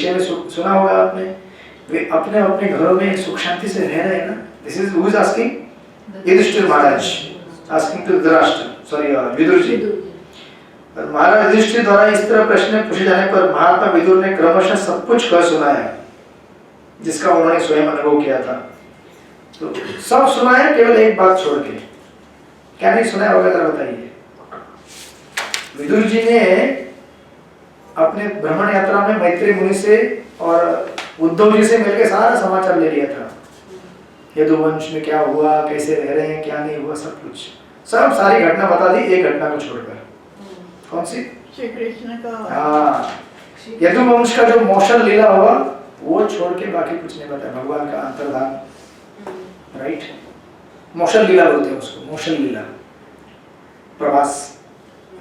विषय में सुना होगा आपने, वे अपने अपने घरों में सुख शांति से रह रहे हैं ना। This is who is asking? Yudhishthir Maharaj asking to Dhritarashtra, sorry Vidur ji. Maharaj Yudhishthir द्वारा इस तरह प्रश्न पूछे जाने पर महात्मा विदुर ने क्रमशः सब कुछ कह सुनाया जिसका उन्होंने स्वयं अनुभव किया था। तो सब सुनाया केवल एक बात छोड़ के। क्या नहीं सुनाया होगा जरा बताइए। विदुर जी ने अपने भ्रमण यात्रा में मैत्री मुनि से और उद्धव जी से मिलकर सारा समाचार ले लिया था। यदुवंश में क्या हुआ, कैसे रह रहे हैं, क्या नहीं हुआ, सब कुछ, सब सारी घटना बता दी एक घटना को छोड़कर। कौन सी? श्री कृष्ण का। हाँ, यदुवंश का जो मौसल लीला हुआ वो छोड़ के बाकी कुछ नहीं बताया। भगवान का अंतर्धान, राइट? मौसल लीला बोलते हैं उसको, मौसल लीला। प्रभास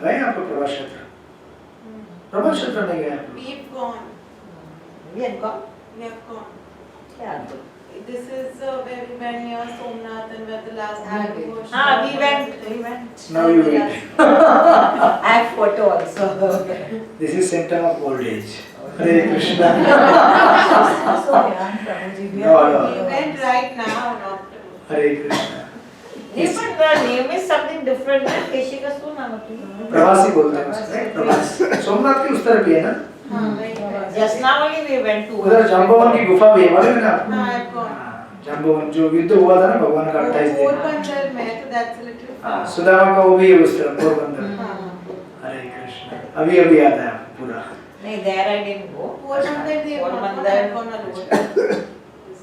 गए आपको? प्रभास क्षेत्र, प्रभास क्षेत्र नहीं गए? We have gone. Yeah. This is where we went near Somnath and where the last devotion. We went. Now you wait. I have photo also. This is symptom of old age. Hare Krishna. So young, Prabhuji. We No, are- no. We went right now, not. Hare Krishna. Yes, but the name is something different. कैसे का सुना मतलब? प्रवासी बोलते हैं उसको, right? प्रवास। सोमनाथ की उस तरफ भी है ना? Just now only we went to. उधर जाम्बवन की गुफा भी है, मालूम है ना आपको? हाँ, I've gone. जाम्बवन जो युद्ध हुआ था ना भगवान का 28 दिन। पोरबंदर में, तो that's a little far. Sudama का वो भी है उस तरफ, पोरबंदर। हाँ. हरे कृष्ण। अभी अभी याद आया पूरा। नहीं, there I didn't go. Porbandar they have not Porbandar. gone alone.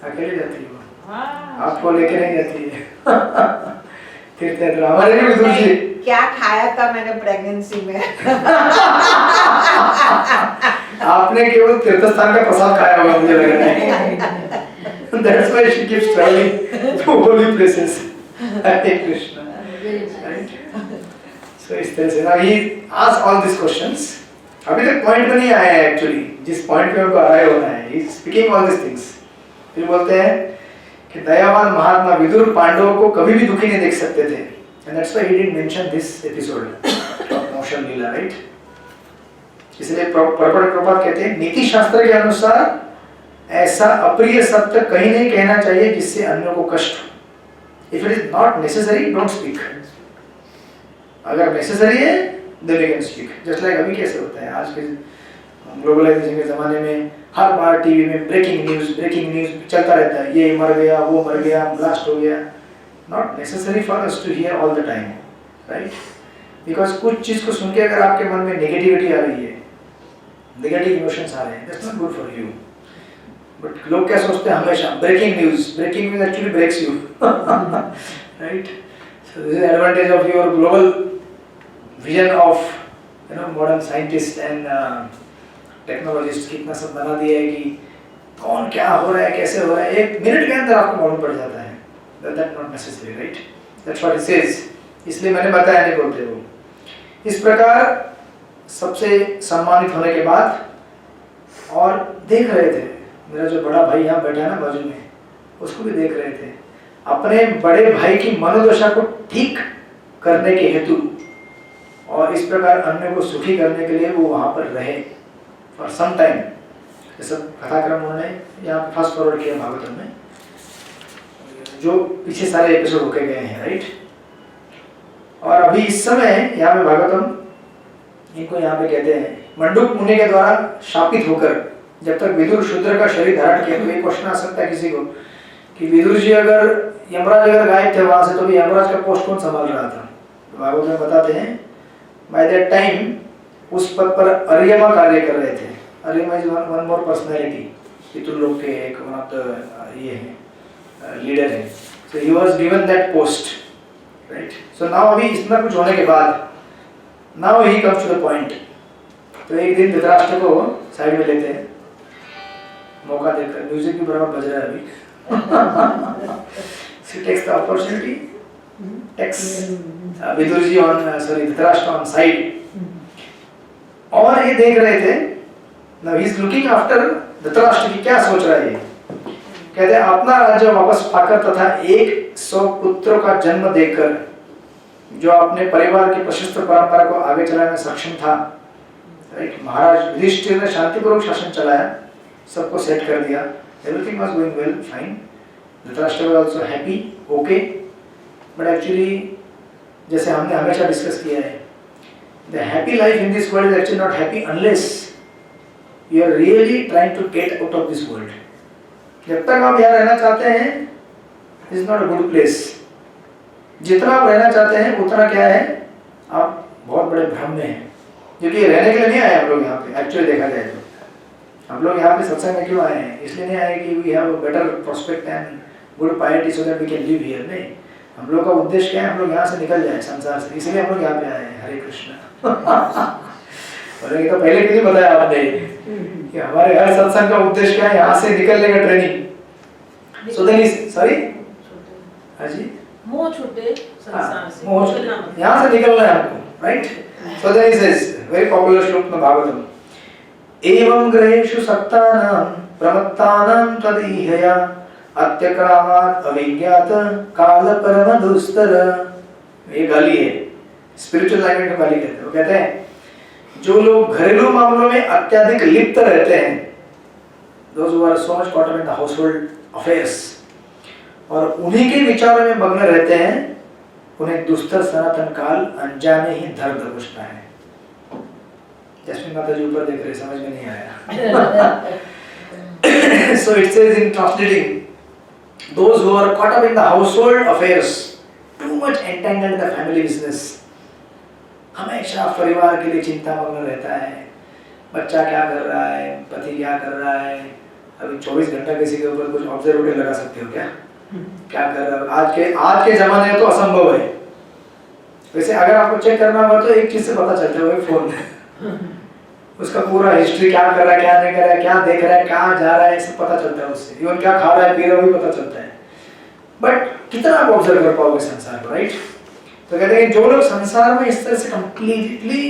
अकेले जाती है वो, हाँ. आपको लेके नहीं जाती है। तीर्थ यात्रा हमारे भी विदुर जी। क्या खाया था मैंने प्रेगनेंसी में? आपने केवल तीर्थ स्थान का प्रसाद खाया होगा मुझे लग रहा है। That's why she keeps traveling to holy places. Hare Krishna. Right? So इस तरह से ना he asked all these questions. अभी तक पॉइंट में नहीं आया है एक्चुअली, जिस पॉइंट पे उनको आराय होना है। He is speaking all these things. फिर बोलते हैं कि दयावान महात्मा विदुर पांडवों को कभी भी दुखी नहीं देख सकते थे। And that's why he didn't mention this episode of Moshan Leela, right? इसलिए प्रभुपाद कहते हैं नीति शास्त्र के अनुसार ऐसा अप्रिय सत्य कहीं नहीं कहना चाहिए जिससे अन्यों को कष्ट हो। If it is not necessary, don't speak. अगर necessary है, then you can speak. Just like अभी कैसे होता है आज के ग्लोबलाइजेशन के जमाने में हर बार टीवी में ब्रेकिंग न्यूज चलता रहता है। ये मर गया, वो मर गया, ब्लास्ट हो गया। Not necessary for us to hear all the time, right? Because कुछ चीज को सुन के अगर आपके मन में नेगेटिविटी आ रही है, नेगेटिव इमोशंस आ रहे हैं, that's not good for you. But लोग क्या सोचते हैं हमेशा breaking news actually breaks you, right? So this is the advantage of your global vision of modern scientists and technologists कितना सब बना दिया है कि कौन क्या हो रहा है, कैसे हो रहा है, एक मिनट के अंदर आपको मालूम पड़ जाता है। That's not necessary, right? That's what it says. इसलिए मैंने बताया नहीं बोलते वो। इस प्रकार सबसे सम्मानित होने के बाद और देख रहे थे, मेरा जो बड़ा भाई यहाँ बैठा है ना बाजू में, उसको भी देख रहे थे। अपने बड़े भाई की मनोदशा को ठीक करने के हेतु और इस प्रकार अन्य को सुखी करने के लिए वो वहाँ पर रहे फॉर सम टाइम। ये सब कथाक्रम उन्होंने यहाँ फास्ट फॉरवर्ड किया भागवतम में, जो पीछे सारे एपिसोड होके गए हैं, राइट? और अभी इस समय यहाँ पे भागवतम इनको यहाँ पे कहते हैं मंडूक मुनि के द्वारा शापित होकर जब तक विदुर शूद्र का शरीर धारण किया। तो एक क्वेश्चन आ सकता है किसी को कि विदुर जी अगर यमराज अगर गायब थे वहां से तो भी यमराज का पोस्ट कौन संभाल रहा था? तो भागवत में बताते हैं बाय दैट टाइम उस पद पर अर्यमा कार्य कर रहे थे। Aryama is one more personality, Pitrilok के एक वन ऑफ द ये है लीडर है। So he was given that post, right? So now अभी इतना कुछ होने के बाद now he comes to the point. तो एक दिन धृतराष्ट्र को साइड में लेते हैं, मौका देकर, म्यूजिक भी बराबर बज रहा है अभी। She takes the opportunity, takes Vidur ji on Dhritarashtra on side, और ये देख रहे थे। Now he is looking after Dhritarashtra की क्या सोच रहा है ये। कहते हैं अपना राज्य वापस पाकर तथा 100 पुत्रों का जन्म देकर जो अपने परिवार की प्रशस्त परंपरा को आगे चलाने में सक्षम था, राइट? महाराज युधिष्ठिर ने शांतिपूर्वक शासन चलाया सबको सेट कर दिया, everything was going well, fine, Dhritarashtra was also happy, okay, but actually जैसे हमने हमेशा डिस्कस किया है, the happy life in this world is actually not happy unless you are really trying to get out of this world. जब तक आप यहाँ रहना चाहते हैं, this is not a good place. जितना आप रहना चाहते हैं उतना क्या है, आप बहुत बड़े भ्रम में हैं, क्योंकि रहने के लिए नहीं आए आप लोग यहाँ पे। एक्चुअली देखा जाए तो हम लोग यहाँ पे सत्संग में क्यों आए हैं, इसलिए नहीं आए कि we have a better prospect and good parity so that we can live here. नहीं, हम लोग का उद्देश्य क्या है, हम लोग यहाँ से निकल जाए संसार से, इसलिए हम लोग यहाँ पे आए हैं। हरे कृष्ण। और ये तो पहले क्यों नहीं बताया आपने कि हमारे हर सत्संग का उद्देश्य क्या है, यहाँ से निकलने का training. So then is sorry, हाँ जी, मोह छूटे संसार से, मोह छूटे, यहाँ से निकलना है आपको, right. So then is very popular श्लोक में भागवतम, एवं ग्रहेषु सक्तानां प्रमत्तानां तदीहया अत्यक्रामात् अविज्ञात काल परम दुस्तर। ये गाली है, स्पिरिचुअल लैंग्वेज में गाली कहते हैं। वो कहते हैं जो लोग घरेलू मामलों में अत्यधिक लिप्त रहते हैं, those who are so much caught up in the household affairs, और उन्हीं के विचारों में मग्न रहते हैं, उन्हें दुस्तर सनातन काल अनजाने ही धर दबोचता है। जैस्मिन माता जी ऊपर देख रहे, समझ में नहीं आया। So it says in translating, those who are caught up in the household affairs, too much entangled in the family business, हमेशा परिवार के लिए चिंता मग्न रहता है, बच्चा क्या कर रहा है, पति क्या कर रहा है। अभी 24 घंटा किसी के ऊपर कुछ ऑब्जर्वेटिव लगा सकते हो क्या, क्या कर रहा है? आज के जमाने में तो असंभव है। वैसे अगर आपको चेक करना हो तो एक चीज से पता चलता है, वो फोन में उसका पूरा हिस्ट्री, क्या कर रहा है, क्या नहीं कर रहा है, क्या देख रहा है, कहाँ जा रहा है, सब पता चलता है उससे। इवन क्या खा रहा है, पी रहा है, भी पता चलता है। बट कितना आप ऑब्जर्व कर पाओगे संसार को, राइट? तो कहते हैं जो लोग संसार में इस तरह से कंप्लीटली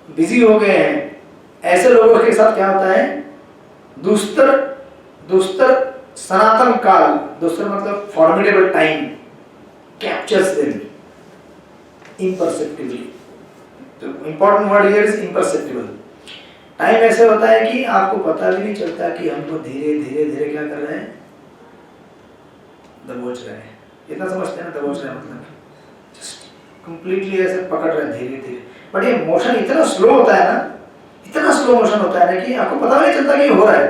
बिजी हो गए हैं, ऐसे लोगों के साथ क्या होता है, दुस्तर सनातन काल, दुस्तर मतलब formidable time, captures them imperceptibly। तो important word here is imperceptible। Time ऐसे होता है कि आपको पता भी नहीं चलता कि हमको धीरे धीरे धीरे क्या कर रहे हैं, दबोच रहे हैं। इतना समझते हैं ना, दबोच रहे हैं मतलब जस्ट कंप्लीटली ऐसे पकड़ रहे हैं धीरे धीरे। बट ये मोशन इतना स्लो होता है ना, इतना स्लो मोशन होता है ना कि आपको पता नहीं चलता कि ये हो रहा है,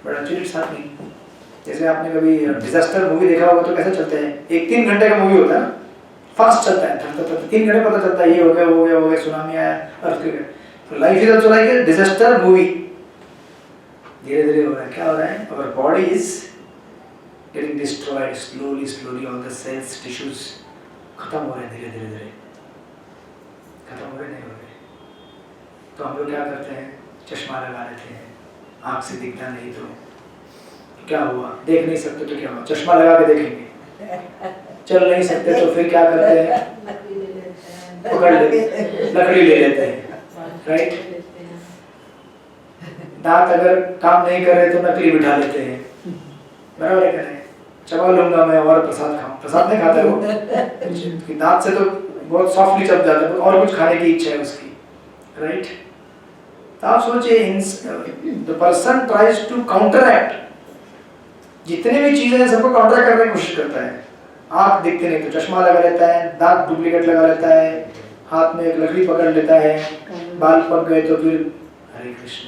बट एक्चुअली इट्स हैपनिंग। जैसे आपने कभी डिजास्टर मूवी देखा होगा तो कैसे चलते हैं, एक 3 घंटे का मूवी होता है ना, फास्ट चलता है, 3 घंटे पता चलता है ये हो गया, सुनामी आया, अर्थक्वेक। तो life is also like a disaster movie, धीरे धीरे हो रहा है। क्या हो रहा है, our body is getting destroyed slowly, all the cells tissues खत्म हो रहे हैं, धीरे धीरे खत्म हो रहे, नहीं हो रहे। तो हम लोग क्या करते हैं, चश्मा लगा लेते हैं, आँख से दिखता नहीं तो क्या हुआ, देख नहीं सकते तो क्या हुआ, चश्मा लगा के देखेंगे। चल नहीं सकते तो फिर क्या करते हैं, पकड़ लेते, लकड़ी ले लेते हैं, राइट? दांत अगर काम नहीं कर रहे तो नकली बिठा लेते हैं, बराबर है? चबा लूंगा मैं और प्रसाद खाऊं, प्रसाद नहीं खाता वो, कि दांत से तो बहुत सॉफ्टली चब जाता है, और कुछ खाने की इच्छा है उसकी, राइट? तो आप सोचिए, the person tries to counteract, जितने भी चीजें हैं सबको काउंटर करने की कोशिश करता है। आँख दिखते नहीं तो चश्मा लगा लेता है, दांत डुप्लीकेट लगा लेता है, हाथ में एक लकड़ी पकड़ लेता है, बाल पक गए तो फिर हरे कृष्ण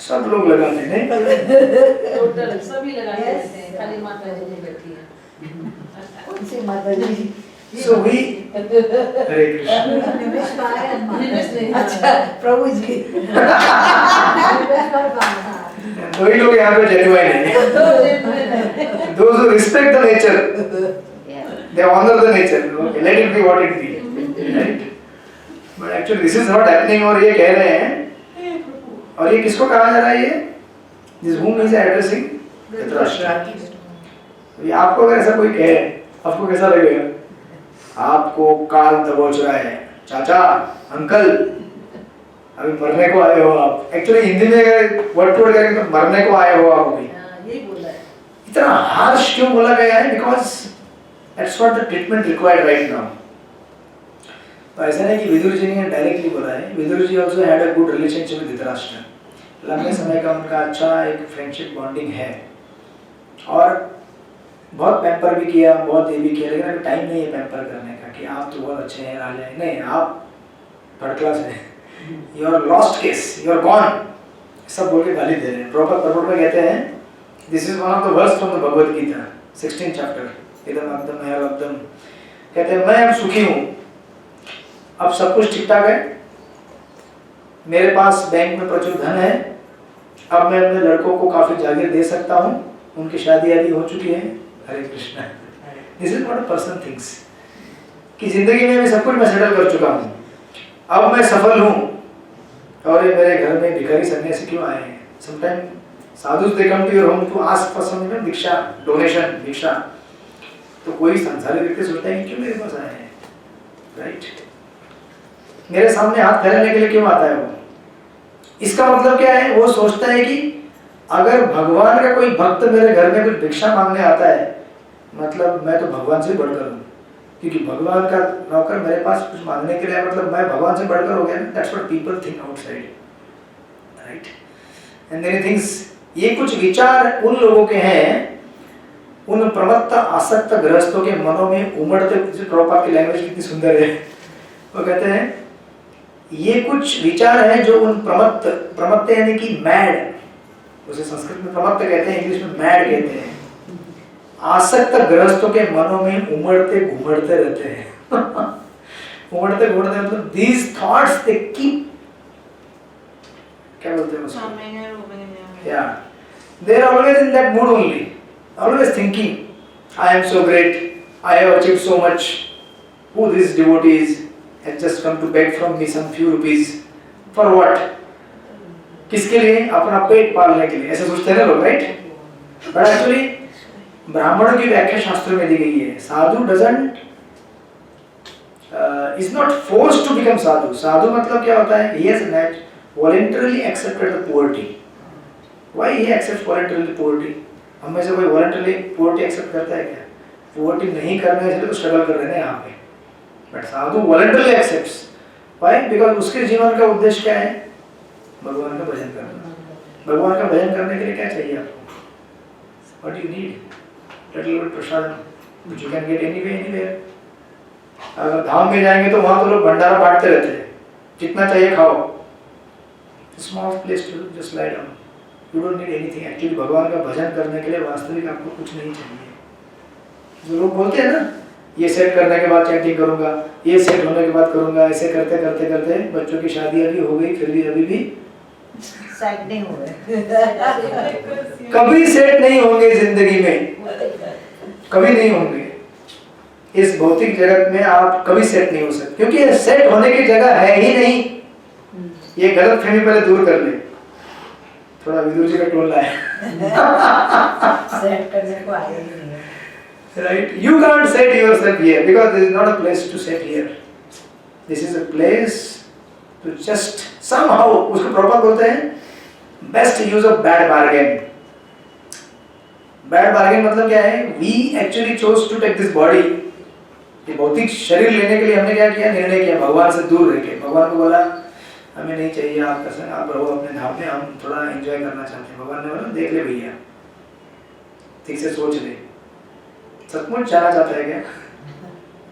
सब लोग लगाते हैं, टोटल सभी लगाते हैं, खाली माता जी नहीं बैठी है। कौन सी माता जी? सो वी हरे कृष्ण, अच्छा प्रभु जी। वही लोग यहाँ पे जेन्युइन हैं, those who respect the nature, they honor the nature, okay, let it be what it be, right? But actually this is not happening, और ये कह रहे हैं, और ये किसको कहा जा रहा है, ये जिस whom is addressing, धृतराष्ट्र। ये आपको अगर ऐसा कोई कहे, आपको कैसा लगेगा? आपको काल दबोच रहा है, चाचा, अंकल, अभी मरने को आए हो आप। एक्चुअली हिंदी में वर्ड टू वर्ड करेंगे तो मरने को आए हो आप अभी, यही बोला है। इतना हार्श क्यों बोला गया है? Because that's what the treatment required right now. तो ऐसा नहीं कि विदुर जी ने डायरेक्टली बोला है, Vidur ji also had a good relationship with Dhritarashtra. लंबे समय का उनका अच्छा एक फ्रेंडशिप बॉन्डिंग है और बहुत पैम्पर भी किया, बहुत ये भी किया, लेकिन अभी टाइम नहीं है पैम्पर करने का कि आप तो बहुत अच्छे हैं राजा हैं। नहीं, आप थर्ड क्लास हैं, you are lost case, you are gone, सब बोल के गाली दे रहे हैं। प्रॉपर पर्पट में कहते हैं, this is one of the verse from the Bhagavad Gita 16 chapter, इदम अब्दम है अब्दम, कहते हैं मैं अब सुखी हूँ, अब सब कुछ ठीक ठाक है, मेरे पास बैंक में प्रचुर धन है, अब मैं अपने लड़कों को काफी जागीर दे सकता हूँ, उनकी शादी आदि हो चुकी है। Hare Krishna. This is what a person thinks कि जिंदगी में मैं सब कुछ मैं सेटल कर चुका हूँ, अब मैं सफल हूँ, और ये मेरे घर में भिखारी सन्यासी क्यों आए हैं? Sometime sadhus they come to your home to ask for some bhiksha, donation, भिक्षा। तो कोई संसारी व्यक्ति सोचता है कि क्यों मेरे पास आए हैं, राइट? मेरे सामने हाथ फैलाने के लिए क्यों आता है वो? इसका मतलब क्या है? वो सोचता है कि अगर भगवान का कोई भक्त मेरे घर में कुछ भिक्षा मांगने आता है, मतलब मैं तो भगवान से बढ़कर हूँ, क्योंकि भगवान का नौकर मेरे पास कुछ मांगने के लिए, मतलब मैं भगवान से बढ़कर हो गया। That's what people think outside, right? And their things, ये कुछ विचार उन लोगों के हैं, उन प्रमत्त आसक्त गृहस्थों के मनों में उमड़ते। प्रभुपाद की लैंग्वेज कितनी सुंदर है, वो कहते हैं ये कुछ विचार हैं जो उन प्रमत्त यानी कि मैड, उसे संस्कृत में प्रमत्त कहते हैं, इंग्लिश में मैड कहते हैं, आसक्त गृहस्थों के मनों में उमड़ते घुमड़ते रहते हैं। उमड़ते घुमड़ते मतलब these thoughts they keep, क्या बोलते हैं उसको? Yeah, they are always in that mood only, always thinking, I am so great, I have achieved so much, who these devotees has just come to beg from me some few rupees, for what? किसके लिए? अपना पेट पालने के लिए, ऐसे सोचते हैं ना लोग, राइट? बट एक्चुअली ब्राह्मणों की व्याख्या शास्त्र में दी गई है, sadhu doesn't is not forced to become sadhu. Sadhu मतलब क्या होता है? He has not voluntarily accepted the poverty. Why he accepts voluntarily poverty? हम में से कोई वॉलंटरली पोवर्टी एक्सेप्ट करता है क्या? पोवर्टी नहीं करने के लिए तो स्ट्रगल कर रहे हैं यहाँ पे, but Sadhu voluntarily accepts. Why? Because उसके जीवन का उद्देश्य क्या है? भगवान का भजन करना। भगवान का भजन करने के लिए क्या चाहिए आपको? What do you need? Little bit Prasad, which you can get anywhere. अगर धाम में जाएंगे तो वहाँ तो लोग भंडारा बांटते रहते हैं, जितना चाहिए खाओ। Small place to just lie down. You don't need anything. Actually भगवान का भजन करने के लिए वास्तविक आपको कुछ नहीं चाहिए। जो लोग बोलते हैं ना, ये सेट करने के बाद चैंटिंग करूँगा, ये सेट होने के बाद करूँगा, ऐसे करते करते करते बच्चों की शादी अभी हो गई, फिर भी अभी भी सेट नहीं हो रहे। कभी सेट नहीं होंगे जिंदगी में, कभी नहीं होंगे। इस भौतिक जगत में आप कभी सेट नहीं हो सकते, क्योंकि ये सेट होने की जगह है ही नहीं। ये गलत फहमी पहले दूर कर ले। थोड़ा विदुर जी का टोन लाए। सेट करने को आए ही नहीं है। Right? You can't set yourself here because this is not a place to set here. This is a place to just somehow, उसको प्रॉपर बोलते हैं best use of bad bargain. Bad bargain मतलब क्या है? We actually chose to take this body. ये भौतिक शरीर लेने के लिए हमने क्या किया? निर्णय किया भगवान से दूर रह के। भगवान को बोला हमें नहीं चाहिए आपका संग, आप रहो अपने धाम में, हम थोड़ा एंजॉय करना चाहते हैं। भगवान ने बोला देख ले भैया, ठीक से सोच ले, सचमुच जाना चाहता है क्या?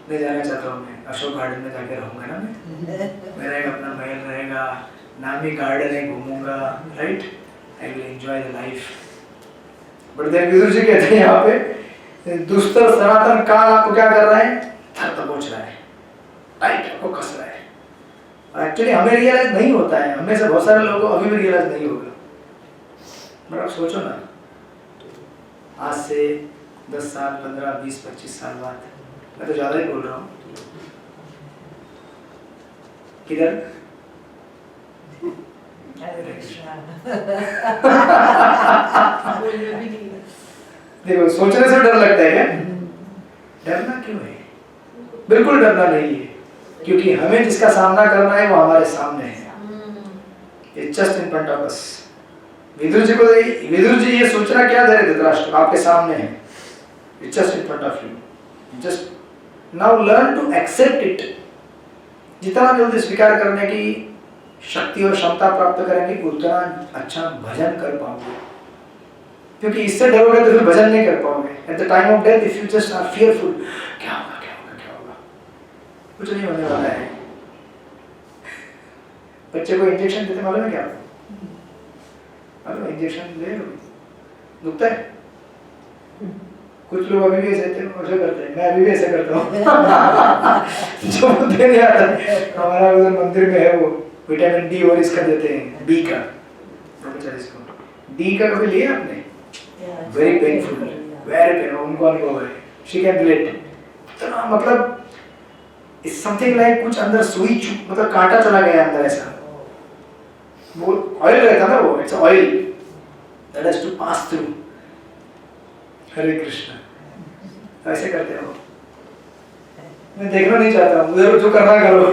नहीं जाना चाहता हूँ मैं, अशोक गार्डन में जाके रहूँगा ना मैं, मेरा एक अपना महल रहेगा, नामी गार्डन है, घूमूंगा, right? I will enjoy the life. But then Vidur ji कहते हैं यहाँ पे दुष्तर सनातन काल आपको क्या कर रहा है? थर दबोच रहा है, टाइट आपको कस रहा है। और एक्चुअली हमें रियलाइज नहीं होता है, हमें से बहुत सारे लोगों को अभी भी रियलाइज नहीं होगा। बट आप सोचो ना, आज से 10 साल, 15, 20, 25 साल बाद, मैं तो ज्यादा ही बोल रहा हूँ, किधर? देखो सोचने से डर लगता है क्या? डरना क्यों है? बिल्कुल डरना नहीं है, क्योंकि हमें जिसका सामना करना है वो हमारे सामने है। It's just in front of us. Vidur ji ये सूचना क्या दे रहे धृतराष्ट्र? आपके सामने है। It's just in front of you. Just now learn to accept it. जितना जल्दी स्वीकार करने की शक्ति और क्षमता प्राप्त करेंगे उतना अच्छा भजन कर पाओगे, क्योंकि इससे डरोगे तो फिर भजन नहीं कर पाओगे। At the time of death if you just are fearful, क्या होगा क्या होगा क्या होगा, कुछ नहीं होने वाला है। बच्चे को इंजेक्शन देते मालूम है क्या आपको? मालूम इंजेक्शन दे दुखता है? कुछ लोग अभी भी ऐसे करते हैं, मैं अभी भी ऐसे करता हूँ। जो देने आता है, हमारा उधर मंदिर में है वो विटामिन डी और इसका देते हैं, बी का, डी का कभी लिया आपने? वेरी पेनफुल, वेरी पेनफुल, उनको अनुभव है, शी कैन रिलेट। तो मतलब इट्स समथिंग लाइक कुछ अंदर सुई मतलब कांटा चला गया अंदर, ऐसा वो ऑयल रहता ना, वो it's oil that has to pass through. Hare Krishna, ऐसे करते हो। मैं देखना नहीं चाहता हूँ, उधर जो करना करो।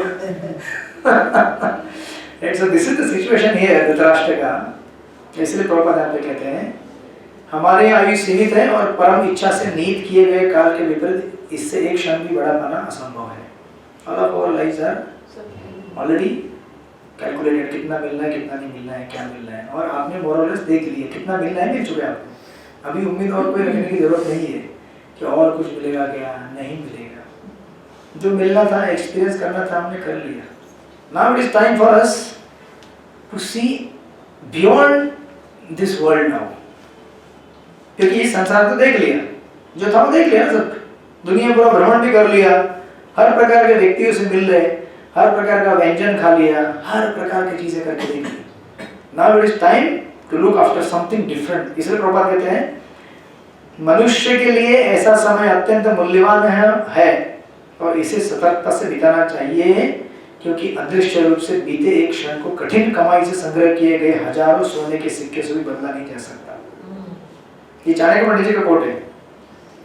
So this is the situation here, Dhritarashtra का। इसलिए प्रभुपाद यहाँ पे कहते हैं हमारे आयु सीमित है और परम इच्छा से नीत किए गए काल के विपरीत इससे एक क्षण भी बड़ा पाना असंभव है। All of our lives are already calculated, कितना मिलना है कितना नहीं मिलना है, क्या मिलना है, और आपने मोरलेस देख लिया कितना मिलना है, मिल चुके आपको। अभी उम्मीद और कोई रखने की जरूरत नहीं है कि और कुछ मिलेगा क्या, नहीं मिलेगा। जो मिलना था, एक्सपीरियंस करना था, हमने कर लिया। Now it is time for us to see beyond this world now, क्योंकि इस संसार को देख लिया, जो था वो देख लिया सब, दुनिया पूरा भ्रमण भी कर लिया, हर प्रकार के व्यक्तियों से मिल रहे, हर प्रकार का व्यंजन खा लिया, हर प्रकार की चीजें करके देख ली। Now it is time to look after something different। इसलिए प्रभुपाद कहते हैं मनुष्य के लिए ऐसा समय अत्यंत मूल्यवान है और इसे सतर्कता से बिताना चाहिए, क्योंकि अदृश्य रूप से बीते एक क्षण को कठिन कमाई से संग्रह किए गए हजारों सोने के सिक्के से भी बदला नहीं जा सकता। ये चाणक्य पंडित जी का कोट है।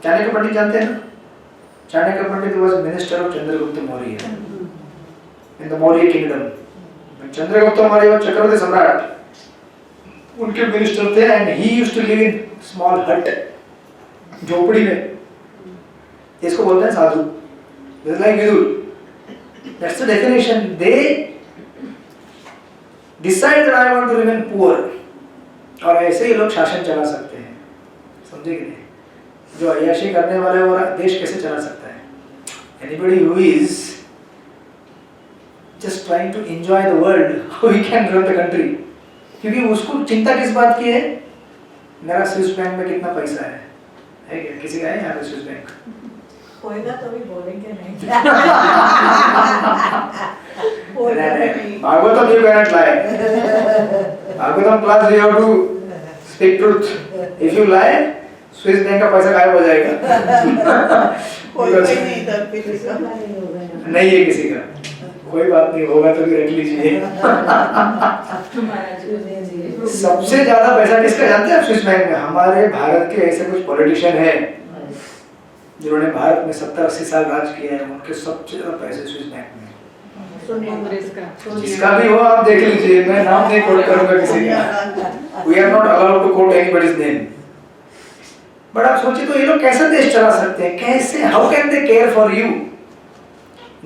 चाणक्य पंडित जानते हैं ना? Chanakya Pandit was minister of Chandragupta Maurya in the Maurya kingdom. Chandragupta Maurya वो चक्रवर्ती सम्राट, उनके मिनिस्टर थे and he used to live in small hut, झोपड़ी में। इसको बोलते हैं साधु, जैसे like Vidur. That's the definition. They decide that I want to remain poor, और ऐसे ही लोग शासन चला सकते हैं, समझे कि नहीं? जो अय्याशी करने वाले वो देश कैसे चला सकता है? Anybody who is just trying to enjoy the world, how he can run the country? क्योंकि उसको चिंता किस बात की है? मेरा स्विस बैंक में कितना पैसा है क्या? किसी का है यहाँ पे स्विस बैंक? होएगा तो भी बोलेंगे नहीं। Bhagavatam you cannot lie. Bhagavatam class you have to speak truth. If you lie, Swiss bank का पैसा गायब हो जाएगा। नहीं है किसी का, कोई बात नहीं, होगा तो भी रख लीजिए। सबसे ज्यादा पैसा किसका जानते हैं आप स्विस बैंक में? हमारे भारत के ऐसे कुछ पॉलिटिशियन है जिन्होंने भारत में 70-80 साल राज किया है, उनके सबसे ज्यादा पैसे स्विस बैंक में। जिसका भी हो आप देख लीजिए, मैं नाम नहीं कोट करूंगा किसी का। We are not allowed to quote anybody's name. But आप सोचिए तो ये लोग कैसे देश चला सकते हैं? कैसे? How can they care for you?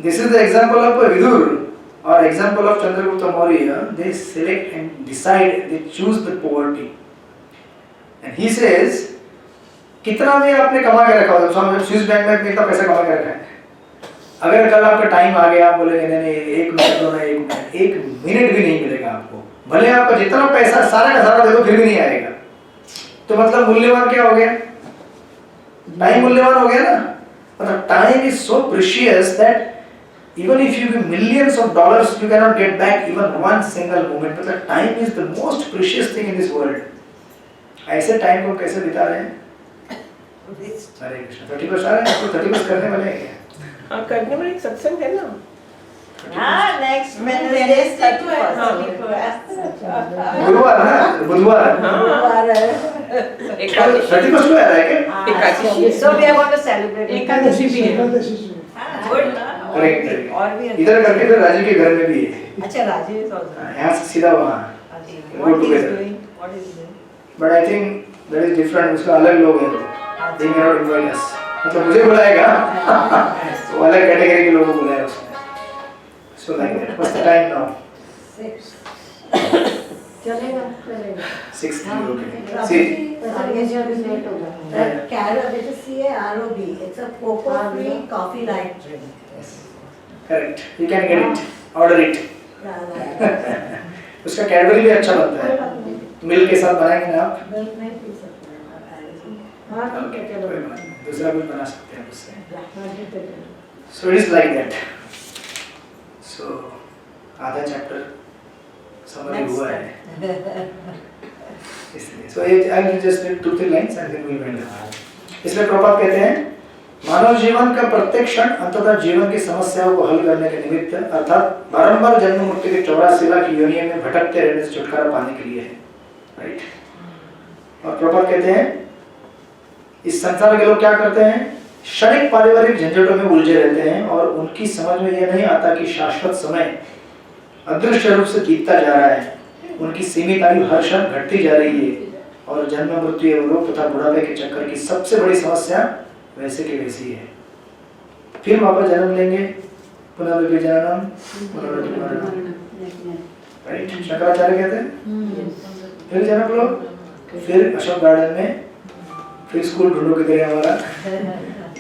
This is the example of Vidur or example of Chandragupta Maurya. They select and decide, they choose the poverty. And he says, कितना भी आपने कमा के रखा हो, स्विस बैंक में कितना पैसा कमा के रखा है, अगर कल आपका टाइम आ गया, आप बोलेंगे नहीं एक मिनट दो ना, एक मिनट भी नहीं मिलेगा आपको, भले आपका जितना पैसा सारा का सारा दे दो फिर भी नहीं आएगा। तो मतलब मूल्यवान क्या हो गया? टाइम मूल्यवान हो गया ना। मतलब time is so precious that even if you give millions of dollars you can not get back even one single moment. मतलब time is the most precious thing in this world. ऐसे time को कैसे बिता रहे हैं? हरे कृष्ण। 31 आ रहे हैं, आपको 31 करने वाले हैं क्या? हाँ, करने वाले सत्संग है ना। हाँ, next Wednesday 31st। गुरुवार ना, बुधवार। बुधवार है। 31 को आ रहा है क्या? Ekadashi. So we are going to celebrate. Ekadashi भी है। Good. करेक्ट। और भी इधर करके फिर राजू के घर में भी है। अच्छा, राजेश also. यहाँ से सीधा वहाँ। What he is doing? What is doing? But I think that is different. उसका अलग लोग हैं। They may not invite us. मतलब मुझे बुलाएगा, तो अलग कैटेगरी के लोगों को बुलाया उसने। So like that. What's the time now? 6. चलेगा चलेगा 6:03. Okay. Ravi See. जी, आगे जब लेट होगा Yeah. Carib, it is CAROB. It's a cocoa-free coffee light drink. Correct. You can get it. Order it. Yeah, उसका कैडबरी भी अच्छा बनता है. मिल्क के साथ बनाएंगे ना आप? मिल्क नहीं पी सकते हैं. हाँ ठीक है चलो. कोई बात नहीं. दूसरा भी बना सकते हैं उससे. हाँ ठीक है. So it is like that. So आधा चैप्टर समझ हुआ है. इसलिए so I will just read 2-3 lines and then we will end up. इसलिए प्रभुपाद कहते हैं मानव जीवन का प्रत्येक क्षण अंततः जीवन की समस्याओं को हल करने के निमित्त अर्थात बारंबार जन्म मृत्यु के 84 लाख योनियों में भटकते रहने से छुटकारा पाने के लिए है. राइट. और प्रभुपाद कहते हैं इस संसार के लोग क्या करते हैं क्षणिक पारिवारिक झंझटों में उलझे रहते हैं और उनकी समझ में यह नहीं आता कि शाश्वत समय अदृश्य रूप से बीतता जा रहा है. उनकी सीमित आयु हर क्षण घटती जा रही है और जन्म मृत्यु एवं रोग तथा बुढ़ापे के चक्कर की सबसे बड़ी समस्या वैसे की वैसी है. फिर वापस जन्म लेंगे पुनर्विपि जननम पुनर्विपि मरणम. राइट. शंकराचार्य कहते हैं फिर जन्म लो फिर अशोक गार्डन में फिर स्कूल ढूंढो किधर है हमारा.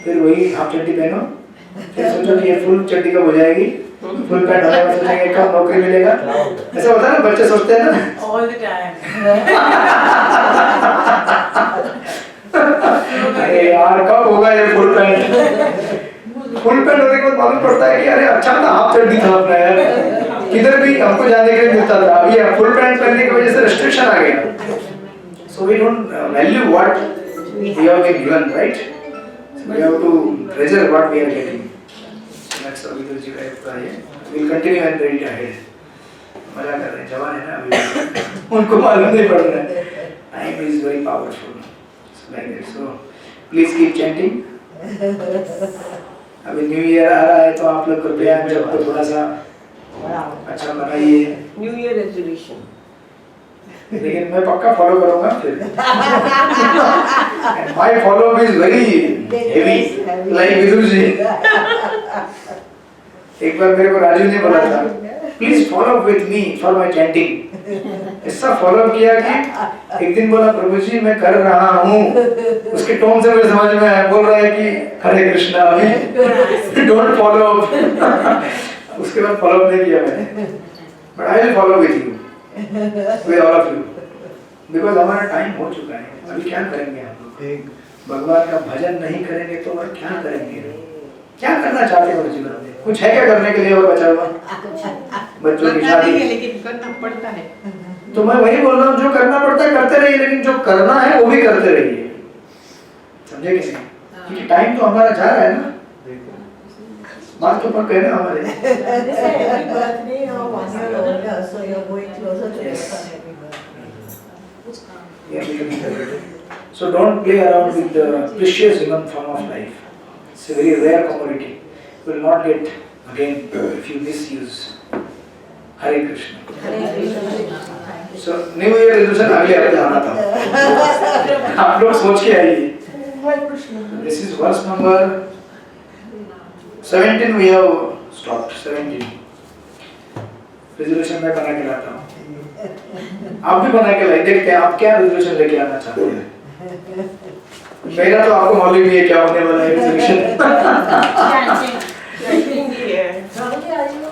फिर वही हाफ चड्डी पहनो. फिर सोचो कि ये फुल चड्डी कब हो जाएगी. फुल पैंट होने में सोचेंगे कब नौकरी मिलेगा. ऐसा होता है ना बच्चे सोचते हैं ना. All the time. अरे यार कब होगा ये फुल पैंट. फुल पैंट होने के बाद मालूम पड़ता है कि अरे अच्छा था हाफ चड्डी था अपना यार. किधर भी हमको जाने के लिए मिलता था. अभी फुल पैंट पहनने की वजह से रेस्ट्रिक्शन आ गया. So we don't value what we have been given, right? So we have to treasure what we are getting. So that's how Vidurji का अभिप्राय है. We'll continue and read ahead. मजा कर रहे हैं जवान है ना अभी. उनको मालूम नहीं पड़ रहा है. Time is very powerful. So like that. So please keep chanting. अभी न्यू ईयर आ रहा है तो आप लोग कृपया जब को थोड़ा सा अच्छा बनाइए. New Year resolution. लेकिन मैं पक्का फॉलो करूंगा फिर. And my follow up is very heavy, like Vidur ji. एक बार मेरे को राजू ने बोला था, please follow up with me for my chanting. ऐसा फॉलो अप किया कि एक दिन बोला प्रभु जी मैं कर रहा हूँ. उसके टोन से मुझे समझ में आया. बोल रहा है कि हरे कृष्णा अभी डोंट फॉलो अप. उसके बाद फॉलो अप नहीं किया मैंने. But I will follow with you. with all of you because हमारा टाइम हो चुका है. अभी क्या करेंगे हम लोग. भगवान का भजन नहीं करेंगे तो और क्या करेंगे. क्या करना चाहते हो जीवन में. कुछ है क्या करने के लिए और बचा हुआ. बच्चों की शादी लेकिन करना पड़ता है. तो मैं वही बोल रहा हूँ जो करना पड़ता है करते रहिए लेकिन जो करना है वो भी करते रहिए. समझे कि नहीं. क्योंकि टाइम तो हमारा जा रहा है ना. बात तो पक्का है ना हमारे. This is every birthday you're 1 year older, so you're going closer to Yes. this on every birthday. Yeah, becoming better. So don't play around with the precious human form of life. It's a very rare commodity. You will not get again if you misuse. Hare Krishna. Hare Krishna. So New Year resolution अगले हफ्ते आना था. आप लोग सोच के आइए. This is verse number 17. We have stopped 17. Resolution मैं बना के लाता हूँ. आप भी बना के लाइए. देखते हैं आप क्या resolution लेके आना चाहते हैं. मेरा तो आपको मालूम ही है क्या होने वाला है resolution. Probably are you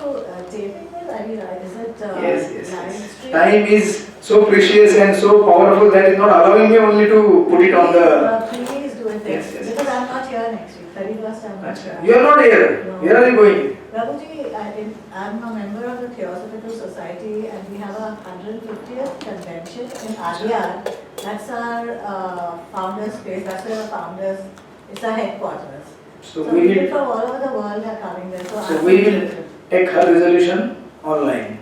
taping this? Are you right? Is it Yes, yes, live yes. stream? Time is so precious and so powerful that is not allowing me only to put it on the. Please do it. Yes, yes, Because I'm not here next week. 31st I'm not Achha. here. You are not here. Where are you going? Prabhuji, I'm a member of the Theosophical Society and we have a 150th convention in Adyar. That's our founders space, that's where the founders, it's our headquarters. So So we people will. from all over the world are coming there. So we will take her resolution online.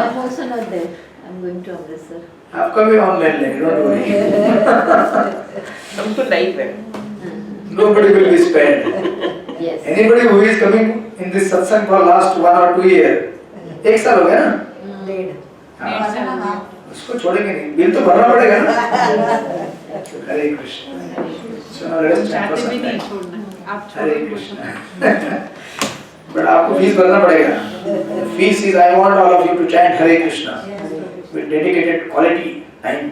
I'm also not there. I'm going to Amritsar. आपका भी online लेंगे. Don't worry. Come to live there. Nobody will be spared. Yes. Anybody who is coming in this satsang for last 1 or 2 years, एक साल हो गया ना. Dead. हाँ. 1.5. उसको छोड़ेंगे नहीं. बिल तो भरना पड़ेगा ना. हरे Krishna. So now let us chant for चाहते भी some नहीं time. छोड़ना. आप हरे छोड़ो. कृष्ण. बट आपको फीस भरना पड़ेगा. Fees is I want all of you to chant Hare Krishna with dedicated quality time.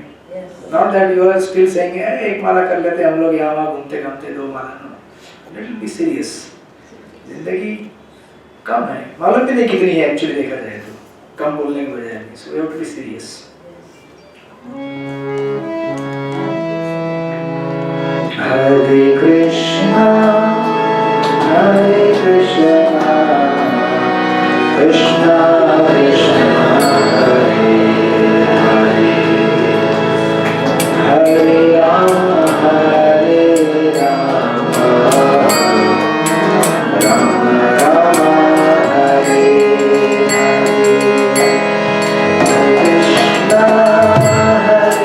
Not that you are still saying एक माला कर लेते हम लोग यहाँ वहाँ घूमते घामते 2 माला. No, little be serious. जिंदगी कम है, मालूम भी नहीं कितनी है एक्चुअली देखा जाए तो, कम बोलने के बजाय. So we have to be serious. Hare Krishna, Hare Krishna, Krishna Krishna, Hare Hare, Hare Rama, Hare Rama, Rama Rama, Hare Hare, Krishna Hare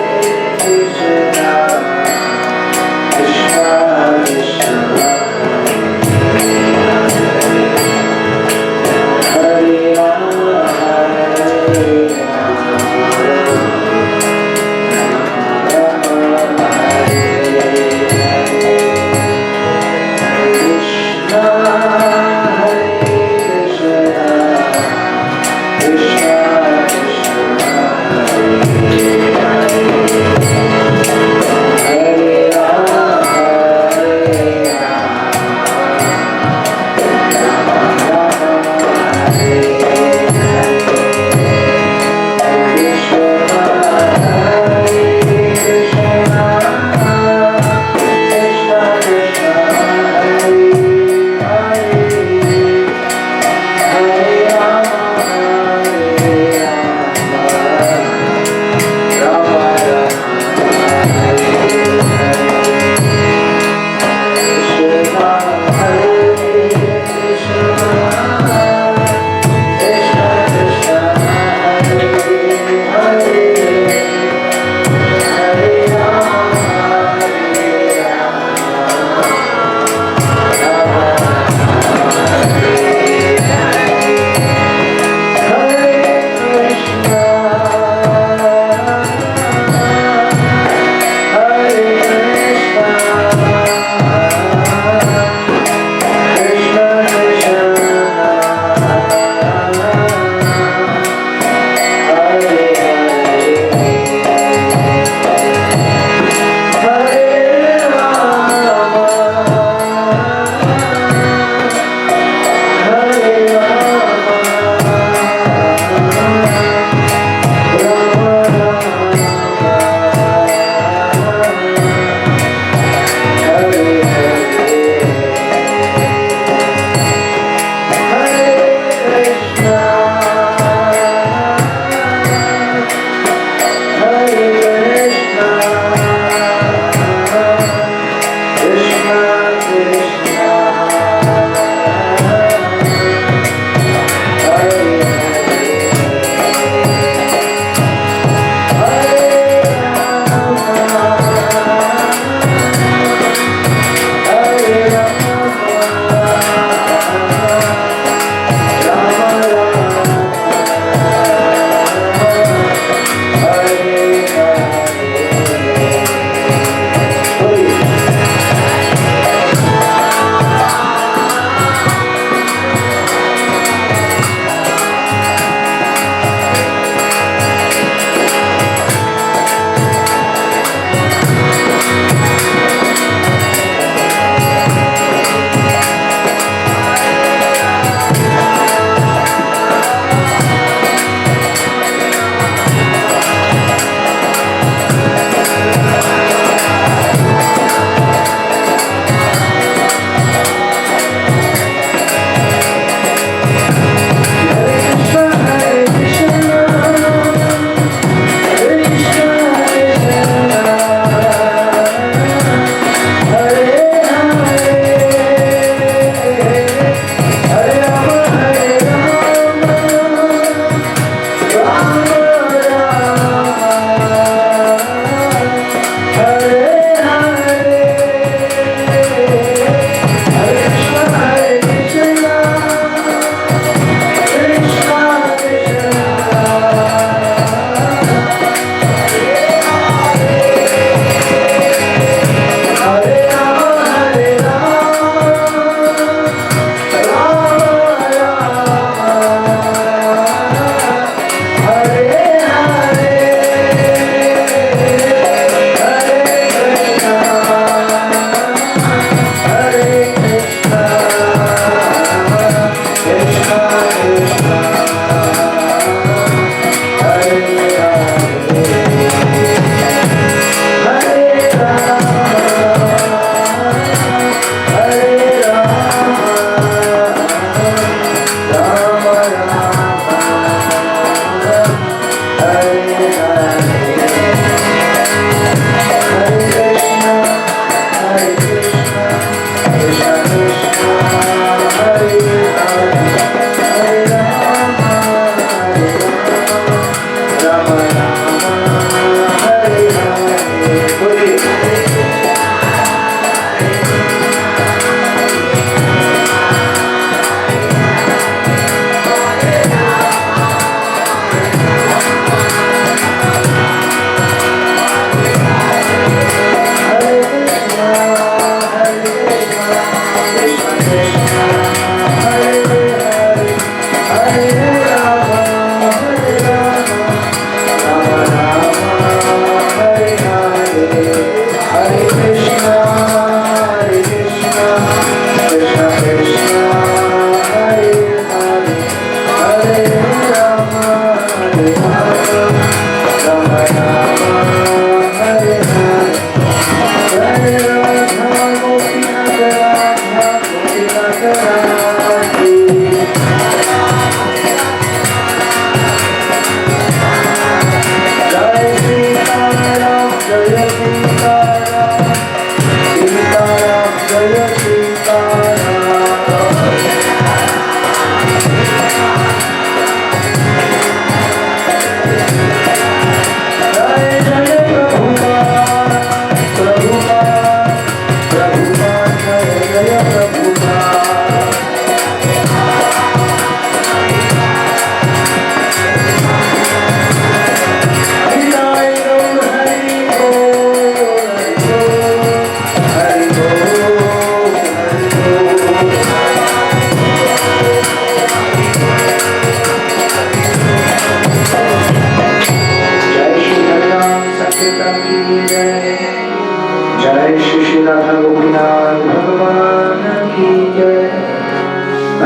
जय श्री श्री राधा गोपीनाथ भगवान की जय।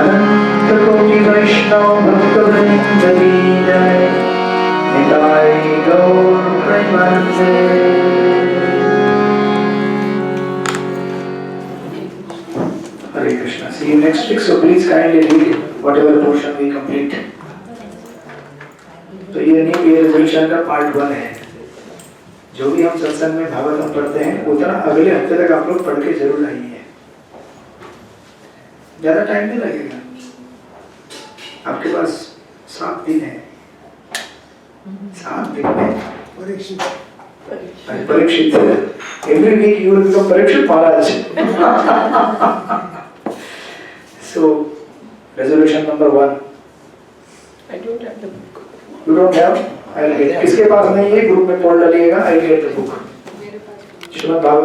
अनंत कोटि वैष्णव भक्तवृंद की जय। निताय गौर प्रेमानंदे। Hare Krishna. See you next week. So please kindly read whatever portion we complete. तो ये new year resolution का पार्ट 1 है। जो भी हम सत्संग में भागवतम पढ़ते हैं उतना अगले हफ्ते तक आप लोग पढ़ के जरूर आइए। ज्यादा टाइम नहीं लगेगा। आपके पास 7 दिन है। 7 दिन में Parikshit every week you will become Parikshit Maharaj. So resolution number 1 I don't have the book. You don't have. I will get. किसके पास नहीं है ग्रुप में पढ़ डालिएगा। I will get the book. Srimad Bhagavat